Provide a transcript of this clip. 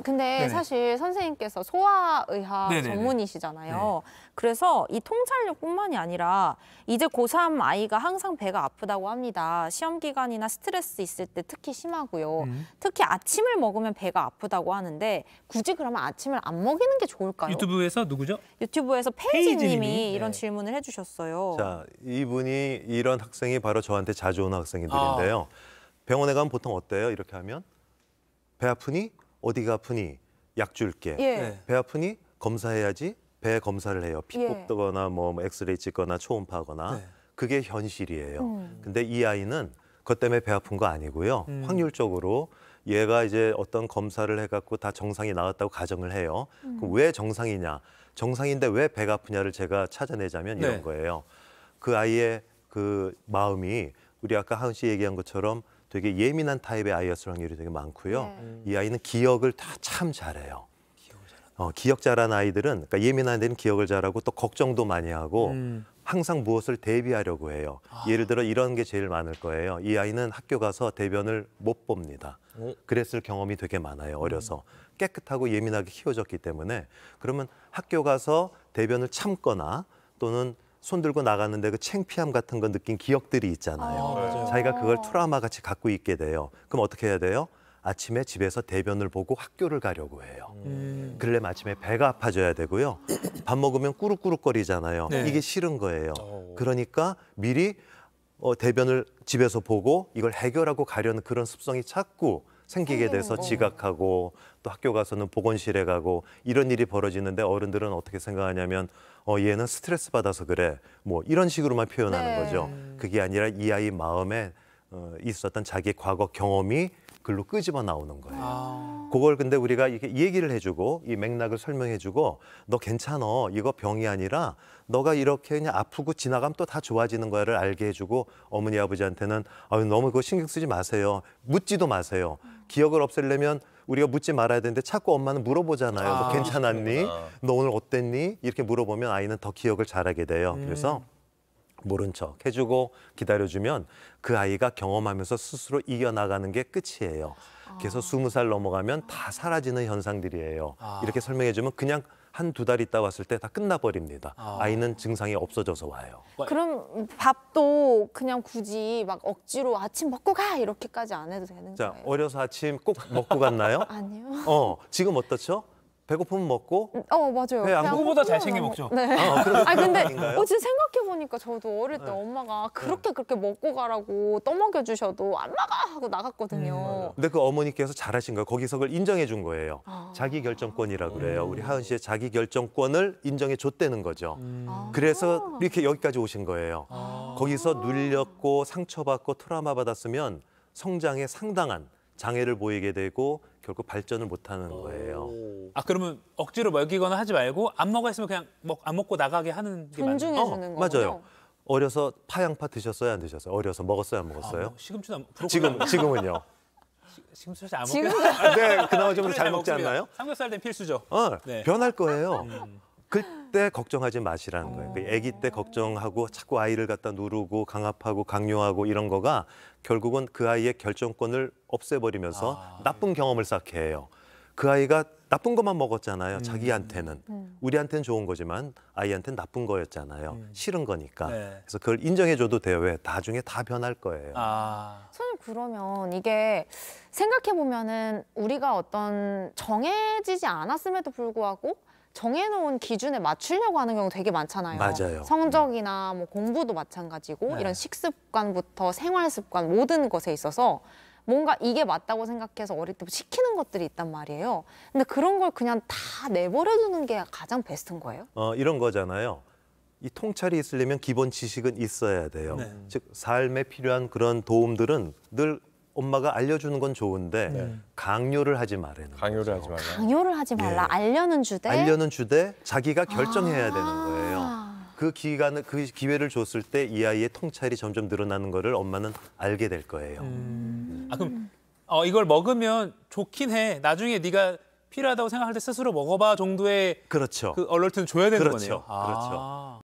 근데 네네. 사실 선생님께서 소아의학 네네네. 전문이시잖아요. 그래서 이 통찰력뿐만이 아니라 이제 고3 아이가 항상 배가 아프다고 합니다. 시험 기간이나 스트레스 있을 때 특히 심하고요. 특히 아침을 먹으면 배가 아프다고 하는데 굳이 그러면 아침을 안 먹이는 게 좋을까요? 유튜브에서 누구죠? 유튜브에서 페이지님이, 페이지님이 이런 네. 질문을 해주셨어요. 자, 이분이 이런 학생이 바로 저한테 자주 오는 학생들인데요. 병원에 가면 보통 어때요? 이렇게 하면 배 아프니? 어디가 아프니? 약 줄게. 예. 네. 배 아프니? 검사해야지. 배 검사를 해요. 피 예. 뽑거나 뭐 엑스레이 찍거나 초음파거나. 네. 그게 현실이에요. 근데 이 아이는 그것 때문에 배 아픈 거 아니고요. 확률적으로 얘가 이제 어떤 검사를 해갖고 다 정상이 나왔다고 가정을 해요. 그럼 왜 정상이냐? 정상인데 왜 배가 아프냐를 제가 찾아내자면 네. 이런 거예요. 그 아이의 그 마음이 우리 아까 하은 씨 얘기한 것처럼 되게 예민한 타입의 아이였을 확률이 되게 많고요. 이 아이는 기억을 다 참 잘해요. 기억 잘하는 아이들은 그러니까 예민한 애들은 기억을 잘하고 또 걱정도 많이 하고 항상 무엇을 대비하려고 해요. 예를 들어 이런 게 제일 많을 거예요. 이 아이는 학교 가서 대변을 못 봅니다. 그랬을 경험이 되게 많아요. 어려서. 깨끗하고 예민하게 키워졌기 때문에 그러면 학교 가서 대변을 참거나 또는 손 들고 나갔는데 그 창피함 같은 거 느낀 기억들이 있잖아요. 자기가 그걸 트라우마 같이 갖고 있게 돼요. 그럼 어떻게 해야 돼요? 아침에 집에서 대변을 보고 학교를 가려고 해요. 그러려면 아침에 배가 아파져야 되고요. 밥 먹으면 꾸룩꾸룩거리잖아요. 네. 이게 싫은 거예요. 그러니까 미리 대변을 집에서 보고 이걸 해결하고 가려는 그런 습성이 자꾸 생기게 돼서 지각하고 또 학교 가서는 보건실에 가고 이런 일이 벌어지는데 어른들은 어떻게 생각하냐면 얘는 스트레스 받아서 그래. 뭐 이런 식으로만 표현하는 네. 거죠. 그게 아니라 이 아이 마음에 있었던 자기의 과거 경험이 글로 끄집어 나오는 거예요. 그걸 근데 우리가 이렇게 얘기를 해주고 이 맥락을 설명해주고 너 괜찮어. 이거 병이 아니라 너가 이렇게 그냥 아프고 지나가면 또 다 좋아지는 거야를 알게 해주고 어머니 아버지한테는 너무 그거 신경 쓰지 마세요. 묻지도 마세요. 기억을 없애려면 우리가 묻지 말아야 되는데 자꾸 엄마는 물어보잖아요. 너 괜찮았니? 너 오늘 어땠니? 이렇게 물어보면 아이는 더 기억을 잘하게 돼요. 그래서 모른 척 해주고 기다려주면 그 아이가 경험하면서 스스로 이겨나가는 게 끝이에요. 그래서 20살 넘어가면 다 사라지는 현상들이에요. 이렇게 설명해주면 그냥 한두 달 있다 왔을 때 다 끝나버립니다. 아이는 증상이 없어져서 와요. 그럼 밥도 그냥 굳이 막 억지로 아침 먹고 가 이렇게까지 안 해도 되는 자, 거예요? 어려서 아침 꼭 먹고 갔나요? 아니요. 지금 어떻죠? 배고프면 먹고? 맞아요. 배 안 누구보다 잘 챙겨 먹죠. 네. 그런 근데 아닌가요? 진짜 생각해보니까 저도 어릴 때 엄마가 그렇게 먹고 가라고 떠먹여주셔도 안 먹어 하고 나갔거든요. 근데 그 어머니께서 잘하신 거예요. 거기서 그걸 인정해 준 거예요. 자기 결정권이라고 그래요. 우리 하은 씨의 자기 결정권을 인정해 줬다는 거죠. 그래서 이렇게 여기까지 오신 거예요. 거기서 눌렸고 상처받고 트라우마 받았으면 성장에 상당한 장애를 보이게 되고 결국 발전을 못하는 거예요. 그러면 억지로 먹이거나 하지 말고 안 먹어 했으면 그냥 안 먹고 나가게 하는 게 맞나요? 존중해주는 거죠. 맞아요. 어려서 파양파 드셨어요, 안 드셨어요? 어려서 먹었어요, 안 먹었어요? 시금치도 지금은요? 시금치 사실 안 지금 먹게. 네, 그나마 좀 잘 먹지 먹습니다. 않나요? 삼겹살 된 필수죠. 네. 변할 거예요. 그때 걱정하지 마시라는 거예요. 그 아기 때 걱정하고 자꾸 아이를 갖다 누르고 강압하고 강요하고 이런 거가 결국은 그 아이의 결정권을 없애버리면서 나쁜 경험을 쌓게 해요. 그 아이가 나쁜 것만 먹었잖아요. 자기한테는. 우리한테는 좋은 거지만 아이한테는 나쁜 거였잖아요. 싫은 거니까. 네. 그래서 그걸 인정해줘도 돼요. 왜? 나중에 다 변할 거예요. 선생님 그러면 이게 생각해보면은 우리가 어떤 정해지지 않았음에도 불구하고 정해놓은 기준에 맞추려고 하는 경우 되게 많잖아요. 맞아요. 성적이나 뭐 공부도 마찬가지고 네. 이런 식습관부터 생활습관 모든 것에 있어서 뭔가 이게 맞다고 생각해서 어릴 때부터 시키는 것들이 있단 말이에요. 근데 그런 걸 그냥 다 내버려두는 게 가장 베스트인 거예요? 이런 거잖아요. 이 통찰이 있으려면 기본 지식은 있어야 돼요. 네. 즉 삶에 필요한 그런 도움들은 늘 엄마가 알려주는 건 좋은데 강요를 하지 말아요. 강요를 하지 말라. 강요를 하지 말라. 예. 알려는 주되. 알려는 주되 자기가 결정해야 되는 거예요. 그 기회를 줬을 때 이 아이의 통찰이 점점 늘어나는 거를 엄마는 알게 될 거예요. 그럼 이걸 먹으면 좋긴 해. 나중에 네가 필요하다고 생각할 때 스스로 먹어봐 정도의 그렇죠. 그 얼러트는 줘야 되는 그렇죠. 거네요. 그렇죠.